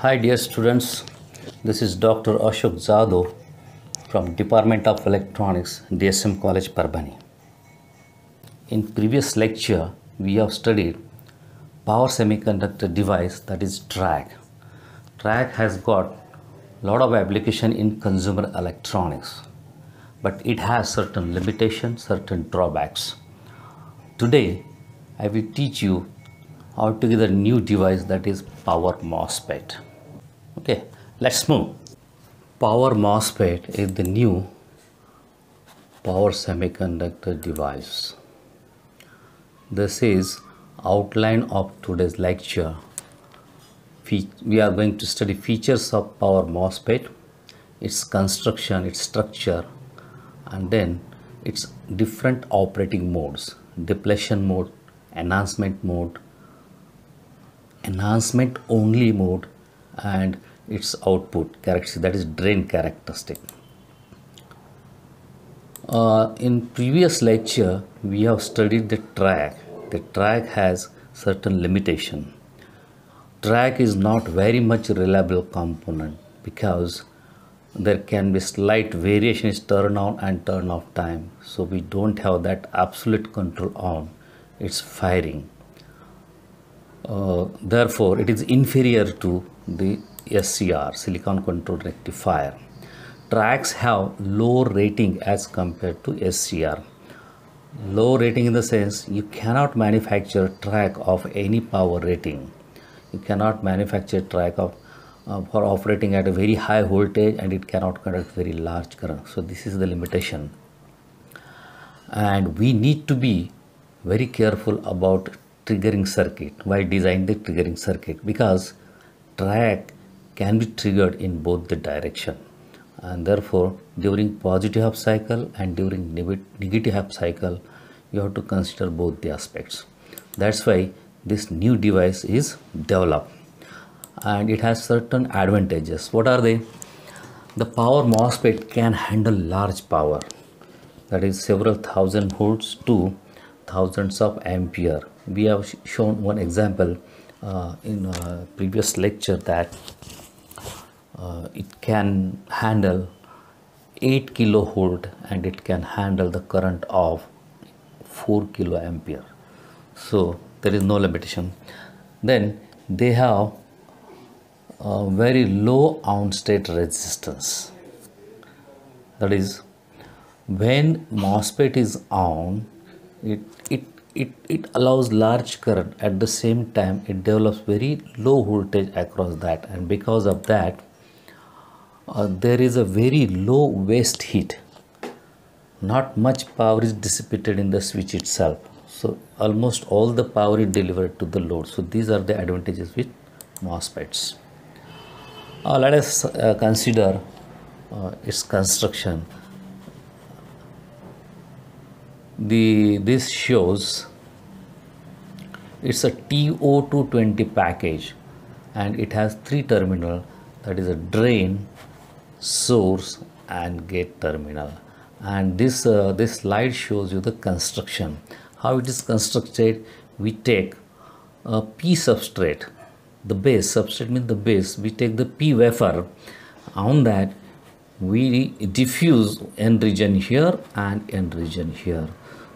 Hi dear students, this is Dr. Ashok Jadhav from Department of Electronics, DSM College, Parbhani. In previous lecture, we have studied power semiconductor device, that is track. Track has got lot of application in consumer electronics, but it has certain limitations, certain drawbacks. Today, I will teach you how to get a new device, that is power MOSFET. Okay, let's move. Power MOSFET is the new power semiconductor device. This is outline of today's lecture. We are going to study features of power MOSFET, its construction, its structure, and then its different operating modes: depletion mode, enhancement mode, enhancement only mode, and its output characteristic, that is drain characteristic. In previous lecture, we have studied the track. The track has certain limitation. Track is not very much reliable component because there can be slight variation in turn on and turn off time. So we don't have that absolute control on its firing. Therefore, it is inferior to the SCR, silicon control rectifier. Tracks have low rating as compared to SCR. Low rating in the sense you cannot manufacture track of any power rating. You cannot manufacture track of for operating at a very high voltage, and it cannot conduct very large current. So this is the limitation, and we need to be very careful about triggering circuit while designing the triggering circuit, because track can be triggered in both the direction, and therefore during positive half cycle and during negative half cycle you have to consider both the aspects. That's why this new device is developed, and it has certain advantages. What are they? The power MOSFET can handle large power, that is several thousand volts to thousands of ampere. We have shown one example in a previous lecture that it can handle 8 kilovolt and it can handle the current of 4 kiloampere. So there is no limitation. Then they have a very low on-state resistance. That is, when MOSFET is on, it allows large current. At the same time, it develops very low voltage across that, and because of that there is a very low waste heat. Not much power is dissipated in the switch itself, so almost all the power is delivered to the load. So these are the advantages with MOSFETs. Let us consider its construction. This shows it's a TO220 package, and it has 3 terminals, that is a drain, source, and gate terminal. And this slide shows you the construction. How it is constructed: we take a P substrate, the base substrate means the base. We take the P wafer. On that we diffuse N region here and N region here.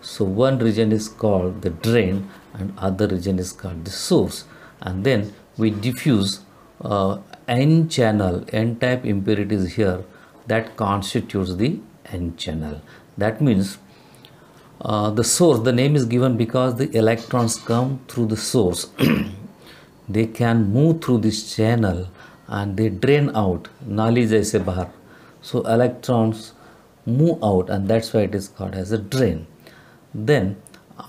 So one region is called the drain and other region is called the source, and then we diffuse N channel, N type impurities here, that constitutes the N channel. That means the source, the name is given because the electrons come through the source. They can move through this channel and they drain out, nali jaise bahar. So electrons move out, and that's why it is called as a drain. Then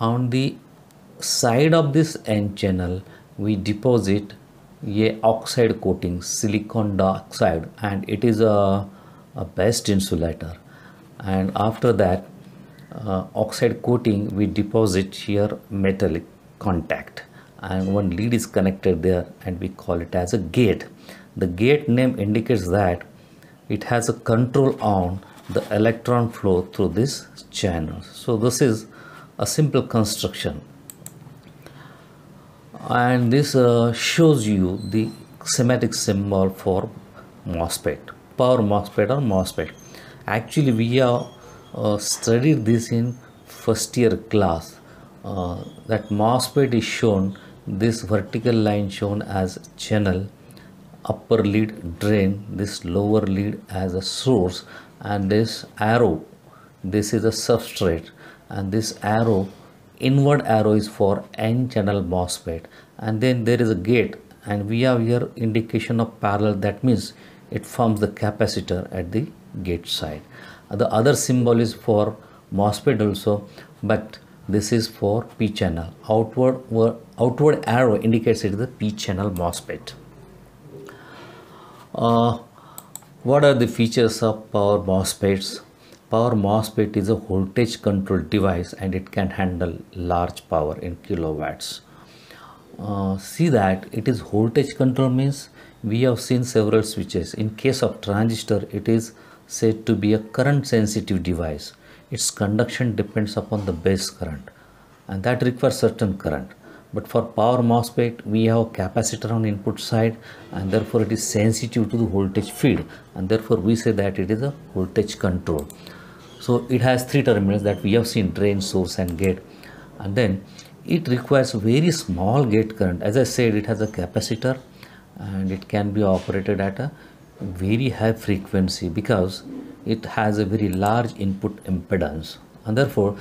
on the side of this N channel we deposit a oxide coating, silicon dioxide, and it is a best insulator. And after that oxide coating we deposit here metallic contact, and one lead is connected there, and we call it as a gate. The gate name indicates that it has a control on the electron flow through this channel. So this is a simple construction, and this shows you the schematic symbol for MOSFET, power MOSFET or MOSFET. Actually, we have studied this in first year class. That MOSFET is shown, this vertical line shown as channel, upper lead drain, this lower lead as a source, and this arrow, this is a substrate, and this arrow, inward arrow, is for N channel MOSFET. And then there is a gate, and we have here indication of parallel, that means it forms the capacitor at the gate side. The other symbol is for MOSFET also, but this is for P channel. Outward arrow indicates it is the P channel MOSFET. What are the features of power MOSFETs? Power MOSFET is a voltage controlled device and it can handle large power in kilowatts. See that it is voltage control means we have seen several switches. In case of transistor, it is said to be a current sensitive device. Its conduction depends upon the base current and that requires certain current. But for power MOSFET, we have a capacitor on input side and therefore it is sensitive to the voltage feed, and therefore we say that it is a voltage control. So it has three terminals that we have seen: drain, source and gate. And then it requires very small gate current. As I said, it has a capacitor and it can be operated at a very high frequency because it has a very large input impedance, and therefore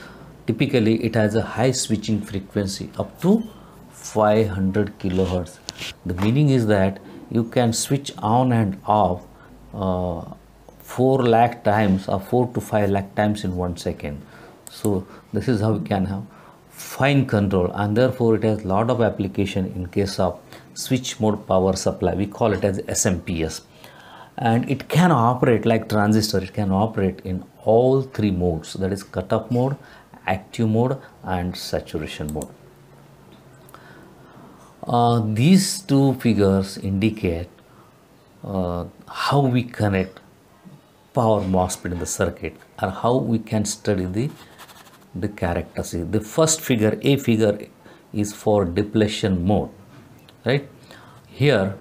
typically it has a high switching frequency up to 500 kilohertz. The meaning is that you can switch on and off 4 lakh times or 4 to 5 lakh times in 1 second. So this is how we can have fine control, and therefore it has lot of application in case of switch mode power supply. We call it as SMPS, and it can operate like transistor. It can operate in all three modes, that is cutoff mode, active mode and saturation mode. These two figures indicate how we connect power MOSFET in the circuit, or how we can study the characteristics. The first figure, A figure, is for depletion mode, right? Here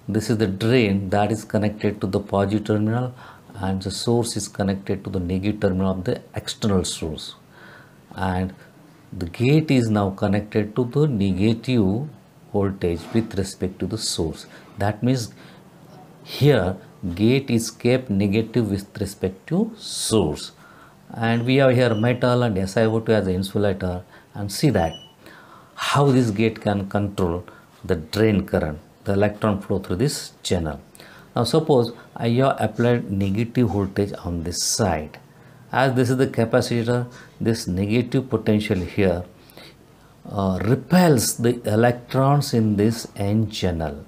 this is the drain that is connected to the positive terminal and the source is connected to the negative terminal of the external source, and the gate is now connected to the negative voltage with respect to the source. That means here gate is kept negative with respect to source, and we have here metal and SiO2 as an insulator. And see that how this gate can control the drain current, the electron flow through this channel. Now suppose I have applied negative voltage on this side. As this is the capacitor, this negative potential here repels the electrons in this N channel,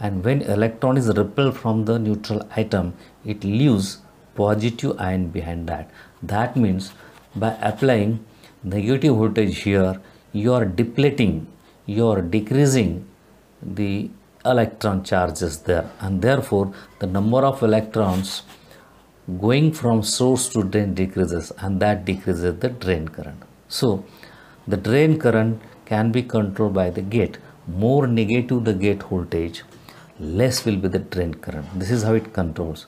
and when electron is repelled from the neutral atom, it leaves positive ion behind that. That means by applying negative voltage here, you are depleting, you are decreasing the electron charges there, and therefore the number of electrons going from source to drain decreases, and that decreases the drain current. So the drain current can be controlled by the gate. More negative the gate voltage, less will be the drain current. This is how it controls.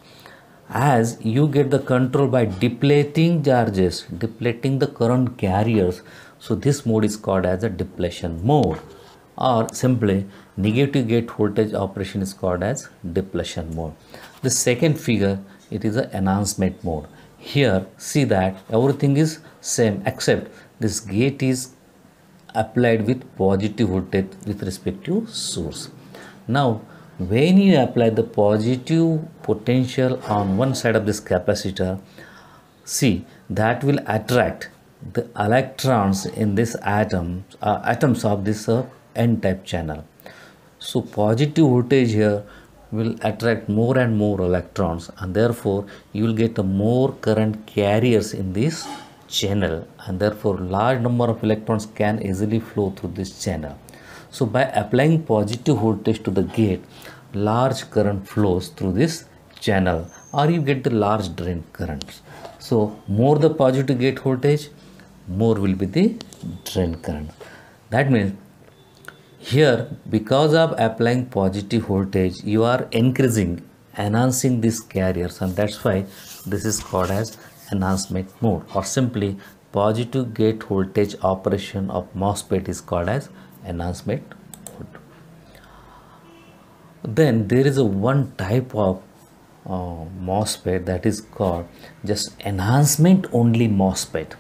As you get the control by depleting charges, depleting the current carriers, so this mode is called as a depletion mode, or simply negative gate voltage operation is called as depletion mode. The second figure, it is an enhancement mode. Here see that everything is same except this gate is applied with positive voltage with respect to source. Now when you apply the positive potential on one side of this capacitor, see that will attract the electrons in this atoms of this N-type channel. So positive voltage here will attract more and more electrons, and therefore you will get a more current carriers in this channel, and therefore large number of electrons can easily flow through this channel. So by applying positive voltage to the gate, large current flows through this channel, or you get the large drain currents. So more the positive gate voltage, more will be the drain current. That means Here, because of applying positive voltage, you are enhancing these carriers, and that's why this is called as enhancement mode, or simply positive gate voltage operation of MOSFET is called as enhancement mode. Then there is a one type of MOSFET that is called just enhancement only MOSFET.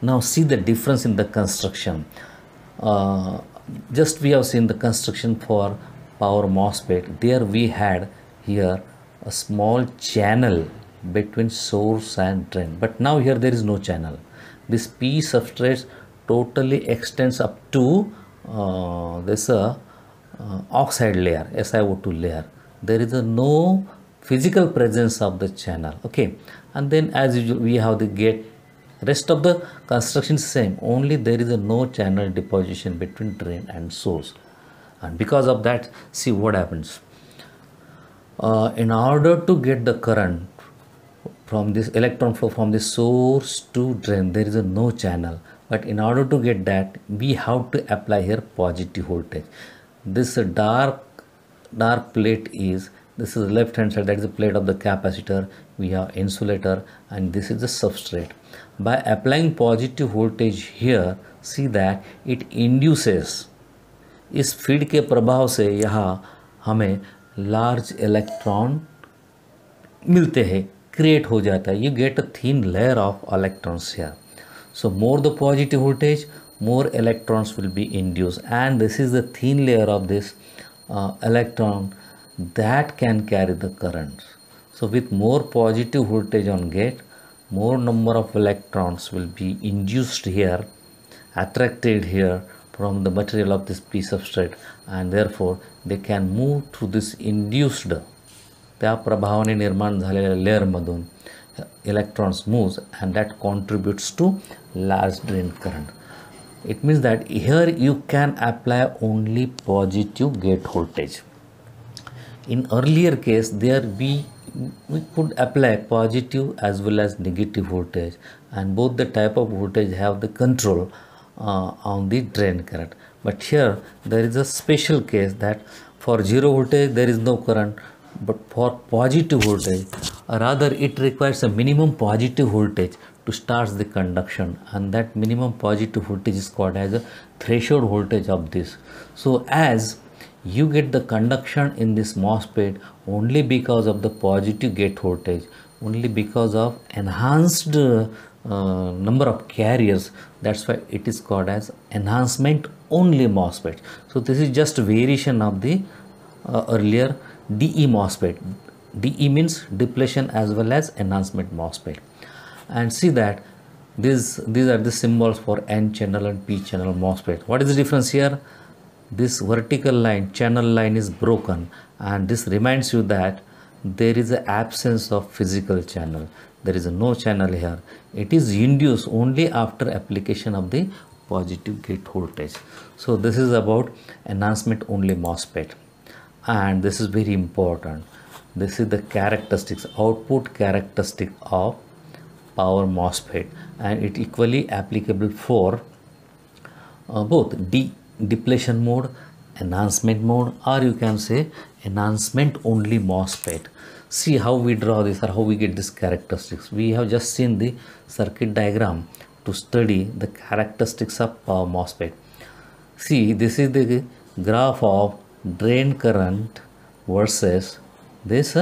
Now see the difference in the construction. Just we have seen the construction for power MOSFET. There we had here a small channel between source and drain, but now here there is no channel. This P substrate totally extends up to this oxide layer, SiO2 layer. There is no physical presence of the channel. Okay, and then as usual we have the gate. Rest of the construction is same, only there is a no channel deposition between drain and source. And because of that, see what happens. In order to get the current from this electron flow from the source to drain, there is a no channel. But in order to get that, we have to apply here positive voltage. This dark plate is, this is the left hand side, that is the plate of the capacitor. We have insulator, and this is the substrate. By applying positive voltage here, see that it induces, इस feed के प्रभाव से यहाँ हमें large electron मिलते हैं, create हो जाता है. You get a thin layer of electrons here. So more the positive voltage, more electrons will be induced, and this is the thin layer of this electron that can carry the current. So with more positive voltage on gate, more number of electrons will be induced here, attracted here from the material of this P substrate, and therefore they can move through this induced, त्या प्रभावाने निर्माण झालेल्या layer मधून electrons moves, and that contributes to large drain current. It means that here you can apply only positive gate voltage. In earlier case, there we could apply positive as well as negative voltage, and both the type of voltage have the control on the drain current. But here there is a special case that for zero voltage there is no current, but for positive voltage, rather it requires a minimum positive voltage to start the conduction, and that minimum positive voltage is called as a threshold voltage of this. So as you get the conduction in this MOSFET only because of the positive gate voltage, only because of enhanced number of carriers, that's why it is called as enhancement only MOSFET. So this is just a variation of the earlier DE MOSFET. DE means depletion as well as enhancement MOSFET. And see that these are the symbols for N channel and P channel MOSFET. What is the difference here? This vertical line, channel line, is broken, and this reminds you that there is an absence of physical channel. There is no channel here. It is induced only after application of the positive gate voltage. So this is about enhancement only MOSFET, and this is very important. This is the characteristics, output characteristic of power MOSFET, and it equally applicable for both depletion mode, enhancement mode, or you can say enhancement only MOSFET. See how we draw this or how we get these characteristics. We have just seen the circuit diagram to study the characteristics of power MOSFET. See, this is the graph of drain current versus this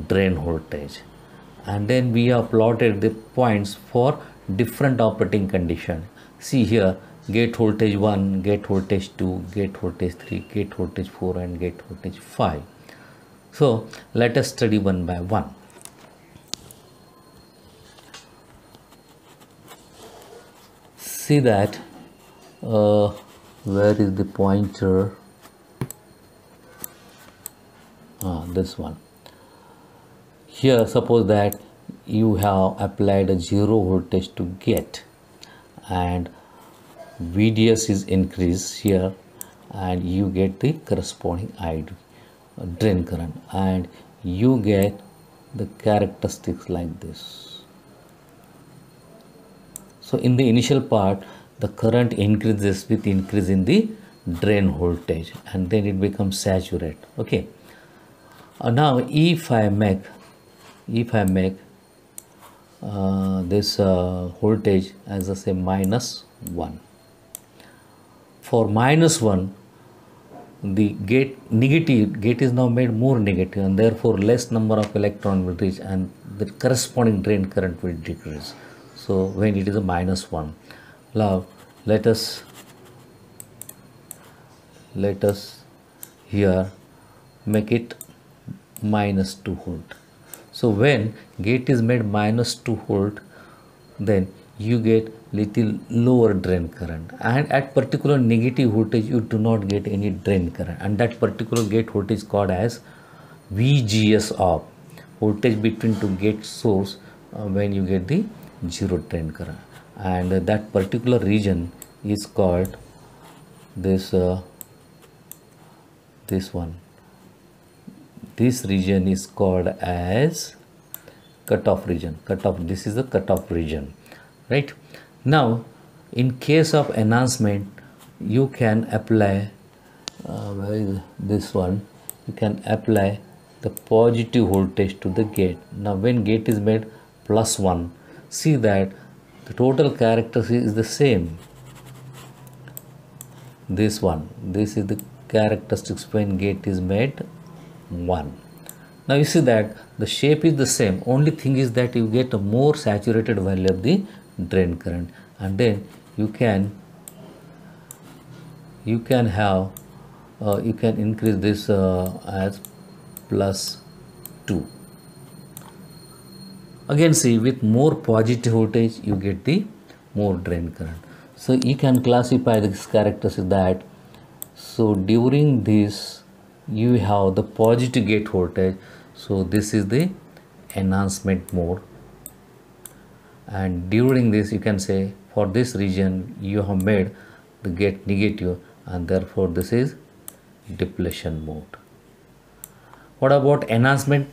drain voltage, and then we have plotted the points for different operating condition. See here, gate voltage 1, gate voltage 2, gate voltage 3, gate voltage 4, and gate voltage 5. So let us study one by one. See that where is the pointer? This one. Here suppose that you have applied a 0 voltage to gate, and VDS is increased here, and you get the corresponding ID drain current, and you get the characteristics like this. So in the initial part, the current increases with increase in the drain voltage, and then it becomes saturated. Okay. Now if I make this voltage as I say -1. For -1, the gate is now made more negative, and therefore less number of electron will reach, and the corresponding drain current will decrease. So when it is a -1, now let us here make it -2 volt. So when gate is made -2 volt, then you get little lower drain current, and at particular negative voltage you do not get any drain current, and that particular gate voltage is called as VGS of voltage between two gate source when you get the zero drain current, and that particular region is called this one. This region is called as cutoff region. This is the cutoff region, right? Now in case of enhancement, you can apply where is this one, you can apply the positive voltage to the gate. Now when gate is made +1, see that the total characteristic is the same. This is the characteristics when gate is made 1. Now you see that the shape is the same, only thing is that you get a more saturated value of the drain current, and then you can have you can increase this as +2. Again see, with more positive voltage you get the more drain current. So you can classify this characteristic that, so during this you have the positive gate voltage, so this is the enhancement mode, and during this you can say for this region you have made the gate negative, and therefore this is depletion mode. What about enhancement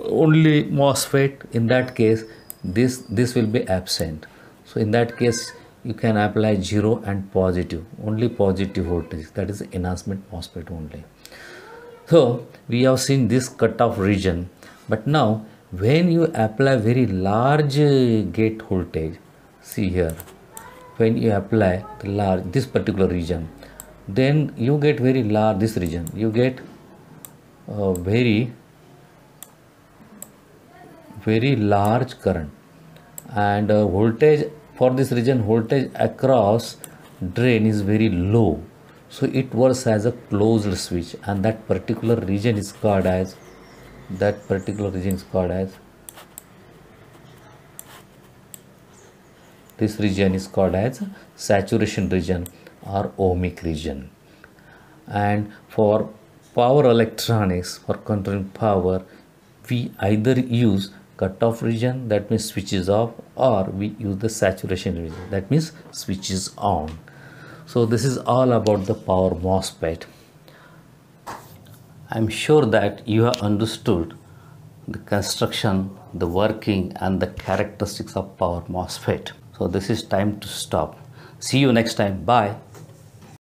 only MOSFET? In that case this will be absent, so in that case you can apply 0 and positive, only positive voltage, that is enhancement MOSFET only. So we have seen this cutoff region, but now when you apply very large gate voltage, see here, when you apply the large this particular region, then you get very large this region, you get very large current, and voltage for this region, voltage across drain is very low, so it works as a closed switch, and that particular region is called as this region is called as saturation region or ohmic region. And for power electronics, for controlling power, we either use cutoff region, that means switches off, or we use the saturation region, that means switches on. So this is all about the power MOSFET. I'm sure that you have understood the construction, the working, and the characteristics of power MOSFET. So this is time to stop. See you next time. Bye.